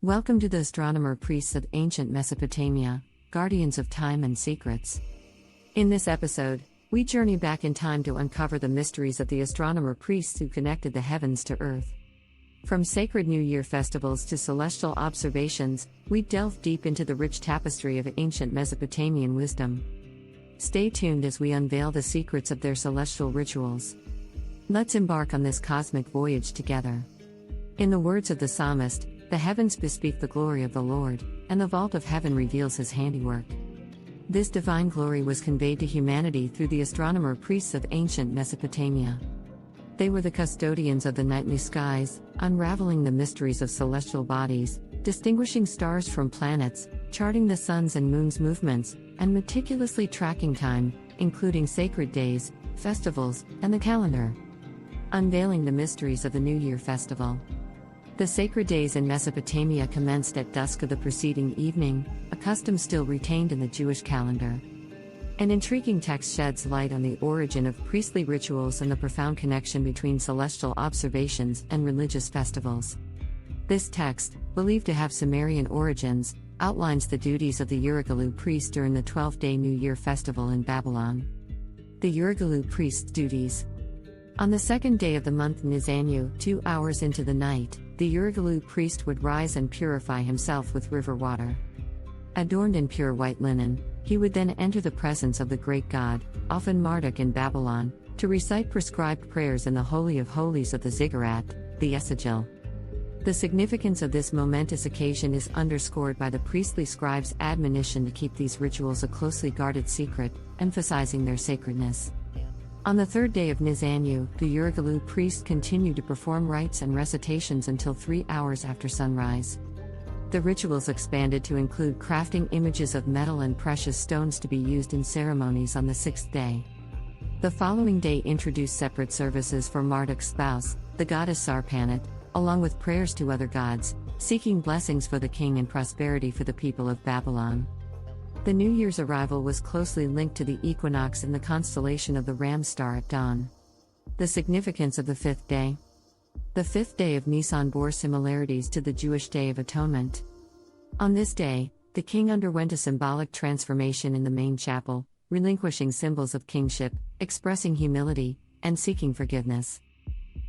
Welcome to the Astronomer-Priests of ancient Mesopotamia, guardians of time and secrets. In this episode, we journey back in time to uncover the mysteries of the astronomer-priests who connected the heavens to earth. From sacred New Year festivals to celestial observations, we delve deep into the rich tapestry of ancient Mesopotamian wisdom. Stay tuned as we unveil the secrets of their celestial rituals. Let's embark on this cosmic voyage together. In the words of the psalmist, "The heavens bespeak the glory of the Lord, and the vault of heaven reveals his handiwork." This divine glory was conveyed to humanity through the astronomer-priests of ancient Mesopotamia. They were the custodians of the nightly skies, unraveling the mysteries of celestial bodies, distinguishing stars from planets, charting the sun's and moon's movements, and meticulously tracking time, including sacred days, festivals, and the calendar. Unveiling the mysteries of the New Year festival. The sacred days in Mesopotamia commenced at dusk of the preceding evening, a custom still retained in the Jewish calendar. An intriguing text sheds light on the origin of priestly rituals and the profound connection between celestial observations and religious festivals. This text, believed to have Sumerian origins, outlines the duties of the Uruggalu priest during the 12th-day New Year festival in Babylon. The Uruggalu priest's duties. On the second day of the month Nisan, 2 hours into the night, the Uruggalu priest would rise and purify himself with river water. Adorned in pure white linen, he would then enter the presence of the great god, often Marduk in Babylon, to recite prescribed prayers in the Holy of Holies of the Ziggurat, the Esagil. The significance of this momentous occasion is underscored by the priestly scribe's admonition to keep these rituals a closely guarded secret, emphasizing their sacredness. On the third day of Nisan, the Uruggalu priest continued to perform rites and recitations until 3 hours after sunrise. The rituals expanded to include crafting images of metal and precious stones to be used in ceremonies on the sixth day. The following day introduced separate services for Marduk's spouse, the goddess Sarpanit, along with prayers to other gods, seeking blessings for the king and prosperity for the people of Babylon. The New Year's arrival was closely linked to the equinox in the constellation of the Ram star at dawn. The significance of the fifth day. The fifth day of Nisan bore similarities to the Jewish Day of Atonement. On this day, the king underwent a symbolic transformation in the main chapel, relinquishing symbols of kingship, expressing humility, and seeking forgiveness.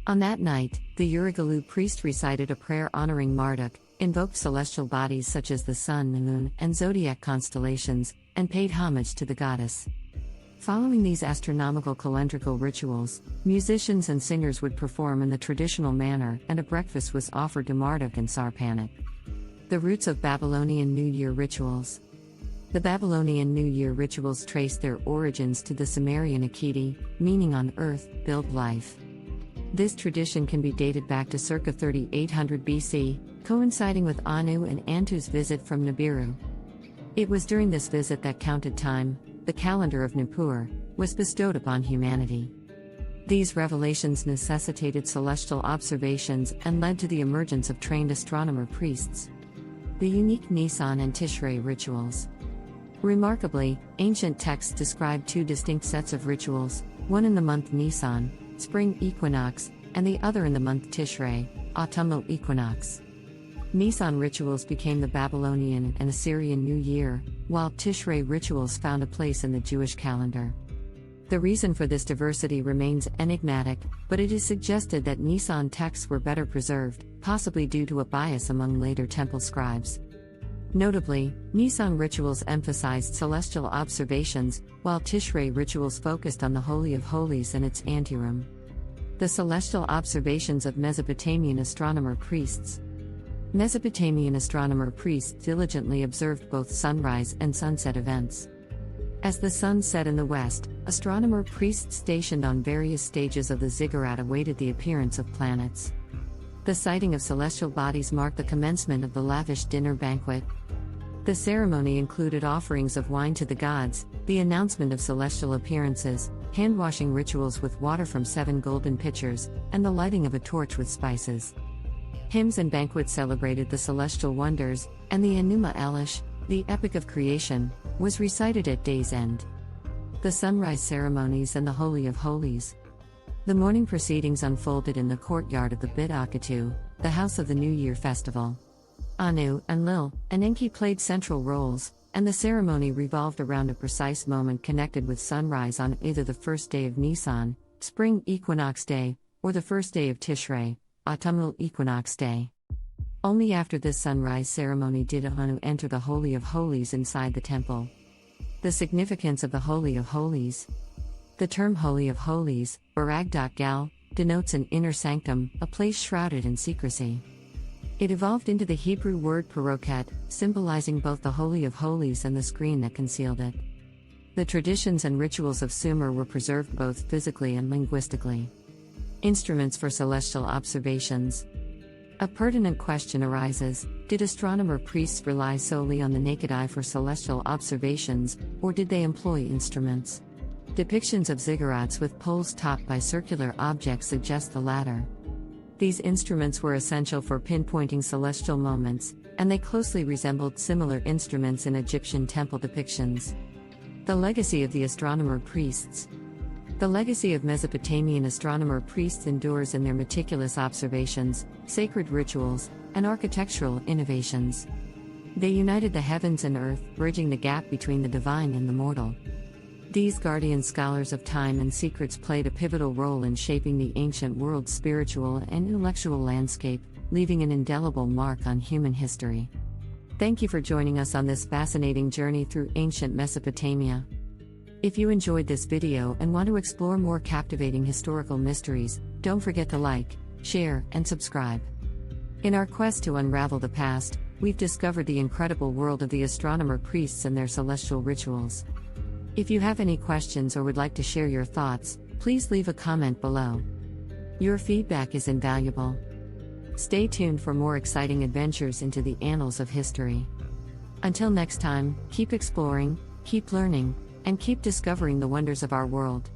On that night, the Uruggalu priest recited a prayer honoring Marduk, invoked celestial bodies such as the sun, the moon, and zodiac constellations, and paid homage to the goddess. Following these astronomical calendrical rituals, musicians and singers would perform in the traditional manner, and a breakfast was offered to Marduk and Sarpanit. The roots of Babylonian New Year rituals. The Babylonian New Year rituals trace their origins to the Sumerian Akidi, meaning on earth, build life. This tradition can be dated back to circa 3800 BC, coinciding with Anu and Antu's visit from Nibiru. It was during this visit that counted time, the calendar of Nippur, was bestowed upon humanity. These revelations necessitated celestial observations and led to the emergence of trained astronomer-priests. The unique Nisan and Tishrei rituals. Remarkably, ancient texts describe two distinct sets of rituals, one in the month Nisan, spring equinox, and the other in the month Tishrei, autumnal equinox. Nisan rituals became the Babylonian and Assyrian New Year, while Tishrei rituals found a place in the Jewish calendar. The reason for this diversity remains enigmatic, but it is suggested that Nisan texts were better preserved, possibly due to a bias among later temple scribes. Notably, Nisan rituals emphasized celestial observations, while Tishrei rituals focused on the Holy of Holies and its anteroom. The celestial observations of Mesopotamian astronomer-priests. Mesopotamian astronomer-priests diligently observed both sunrise and sunset events. As the sun set in the west, astronomer-priests stationed on various stages of the ziggurat awaited the appearance of planets. The sighting of celestial bodies marked the commencement of the lavish dinner banquet. The ceremony included offerings of wine to the gods, the announcement of celestial appearances, hand-washing rituals with water from 7 golden pitchers, and the lighting of a torch with spices. Hymns and banquets celebrated the celestial wonders, and the Enuma Elish, the epic of creation, was recited at day's end. The sunrise ceremonies and the Holy of Holies. The morning proceedings unfolded in the courtyard of the Bit Akatu, the house of the New Year festival. Anu and Lil, and Enki played central roles, and the ceremony revolved around a precise moment connected with sunrise on either the first day of Nisan, spring equinox day, or the first day of Tishrei, autumnal equinox day. Only after this sunrise ceremony did Anu enter the Holy of Holies inside the temple. The significance of the Holy of Holies. The term Holy of Holies, barag.gal, denotes an inner sanctum, a place shrouded in secrecy. It evolved into the Hebrew word paroket, symbolizing both the Holy of Holies and the screen that concealed it. The traditions and rituals of Sumer were preserved both physically and linguistically. Instruments for celestial observations. A pertinent question arises: did astronomer-priests rely solely on the naked eye for celestial observations, or did they employ instruments? Depictions of ziggurats with poles topped by circular objects suggest the latter. These instruments were essential for pinpointing celestial moments, and they closely resembled similar instruments in Egyptian temple depictions. The legacy of the astronomer-priests. The legacy of Mesopotamian astronomer-priests endures in their meticulous observations, sacred rituals, and architectural innovations. They united the heavens and earth, bridging the gap between the divine and the mortal. These guardian scholars of time and secrets played a pivotal role in shaping the ancient world's spiritual and intellectual landscape, leaving an indelible mark on human history. Thank you for joining us on this fascinating journey through ancient Mesopotamia. If you enjoyed this video and want to explore more captivating historical mysteries, don't forget to like, share, and subscribe. In our quest to unravel the past, we've discovered the incredible world of the astronomer-priests and their celestial rituals. If you have any questions or would like to share your thoughts, please leave a comment below. Your feedback is invaluable. Stay tuned for more exciting adventures into the annals of history. Until next time, keep exploring, keep learning, and keep discovering the wonders of our world.